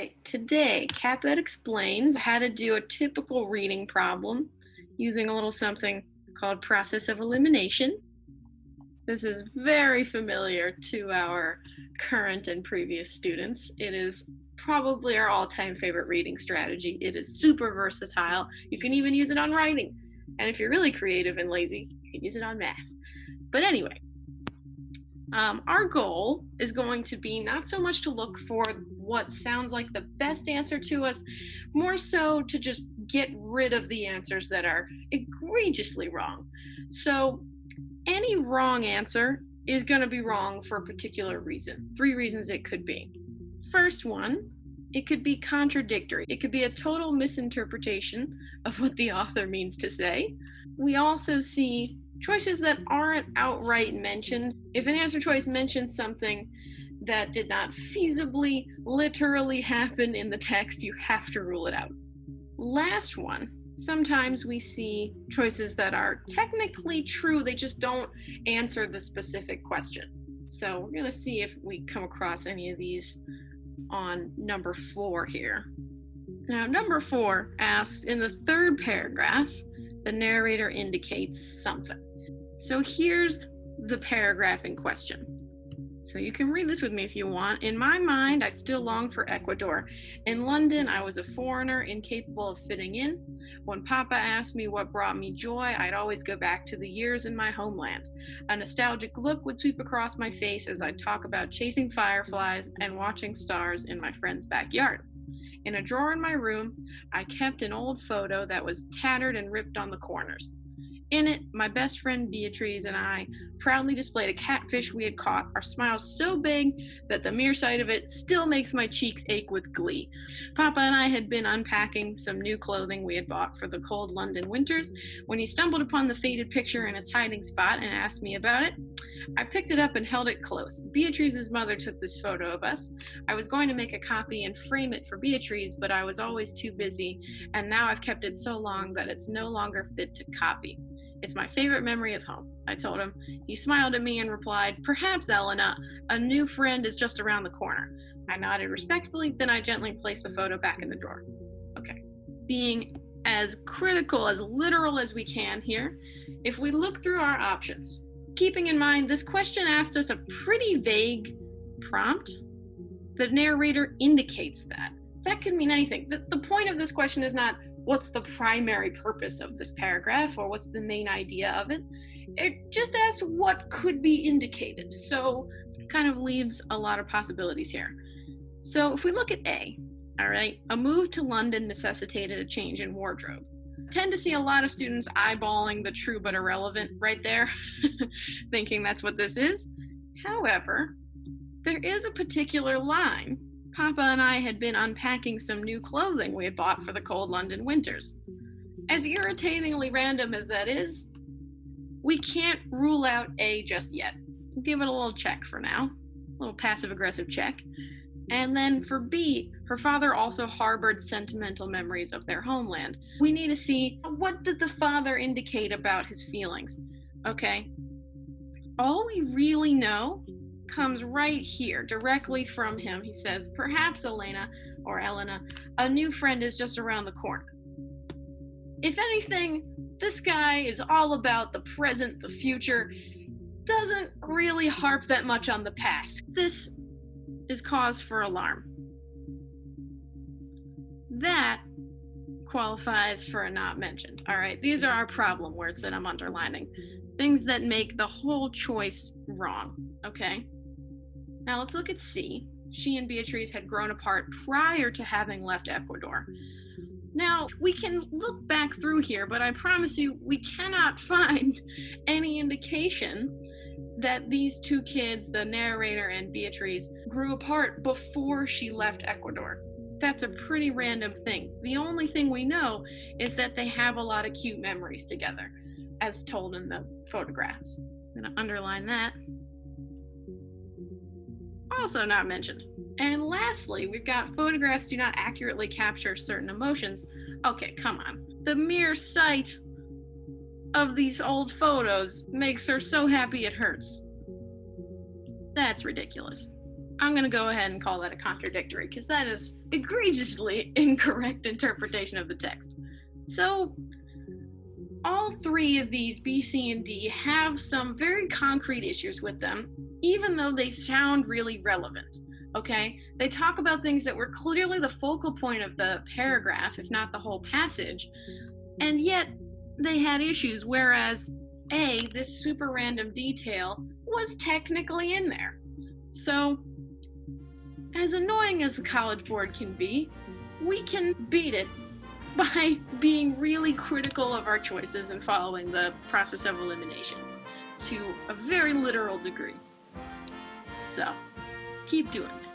right, today CapEd explains how to do a typical reading problem using a little something called process of elimination. This is very familiar to our current and previous students. It is probably our all-time favorite reading strategy. It is super versatile. You can even use it on writing. And if you're really creative and lazy, you can use it on math. But anyway, our goal is going to be not so much to look for what sounds like the best answer to us, more so to just get rid of the answers that are egregiously wrong. So any wrong answer is going to be wrong for a particular reason. 3 reasons it could be. First one, it could be contradictory. It could be a total misinterpretation of what the author means to say. We also see choices that aren't outright mentioned. If an answer choice mentions something that did not feasibly, literally happen in the text, you have to rule it out. Last one, sometimes we see choices that are technically true, they just don't answer the specific question. So we're going to see if we come across any of these on number 4 here. Now, number 4 asks, in the 3rd paragraph, the narrator indicates something. So here's the paragraph in question. So you can read this with me if you want. In my mind, I still long for Ecuador. In London, I was a foreigner, incapable of fitting in. When Papa asked me what brought me joy, I'd always go back to the years in my homeland. A nostalgic look would sweep across my face as I'd talk about chasing fireflies and watching stars in my friend's backyard. In a drawer in my room, I kept an old photo that was tattered and ripped on the corners. In it, my best friend Beatrice and I proudly displayed a catfish we had caught, our smiles so big that the mere sight of it still makes my cheeks ache with glee. Papa and I had been unpacking some new clothing we had bought for the cold London winters when he stumbled upon the faded picture in its hiding spot and asked me about it. I picked it up and held it close. Beatrice's mother took this photo of us. I was going to make a copy and frame it for Beatrice, but I was always too busy, and now I've kept it so long that it's no longer fit to copy. It's my favorite memory of home, I told him. He smiled at me and replied, "Perhaps, Elena, a new friend is just around the corner." I nodded respectfully, then I gently placed the photo back in the drawer. Okay, being as critical, as literal as we can here, if we look through our options, keeping in mind this question asked us a pretty vague prompt, the narrator indicates that. That could mean anything. The point of this question is not what's the primary purpose of this paragraph or what's the main idea of it. It just asks what could be indicated. So it kind of leaves a lot of possibilities here. So if we look at A, all right, a move to London necessitated a change in wardrobe. I tend to see a lot of students eyeballing the true but irrelevant right there, thinking that's what this is. However, there is a particular line. Papa and I had been unpacking some new clothing we had bought for the cold London winters. As irritatingly random as that is, we can't rule out A just yet. We'll give it a little check for now, a little passive-aggressive check. And then for B, her father also harbored sentimental memories of their homeland. We need to see, what did the father indicate about his feelings? Okay, all we really know comes right here, directly from him. He says, "Perhaps, Elena, or Elena, a new friend is just around the corner." If anything, this guy is all about the present, the future, doesn't really harp that much on the past. This is cause for alarm. That qualifies for a not mentioned. All right, these are our problem words that I'm underlining. Things that make the whole choice wrong, okay? Now let's look at C. She and Beatrice had grown apart prior to having left Ecuador. Now, we can look back through here, but I promise you, we cannot find any indication that these 2 kids, the narrator and Beatrice, grew apart before she left Ecuador. That's a pretty random thing. The only thing we know is that they have a lot of cute memories together, as told in the photographs. I'm going to underline that. Also not mentioned. And lastly, we've got photographs do not accurately capture certain emotions. Okay, come on. The mere sight of these old photos makes her so happy it hurts. That's ridiculous. I'm going to go ahead and call that a contradictory because that is egregiously incorrect interpretation of the text. So all three of these, B, C, and D, have some very concrete issues with them, even though they sound really relevant. Okay? They talk about things that were clearly the focal point of the paragraph, if not the whole passage, and yet they had issues, whereas A, this super random detail, was technically in there. So, as annoying as the College Board can be, we can beat it by being really critical of our choices and following the process of elimination to a very literal degree. So, keep doing it.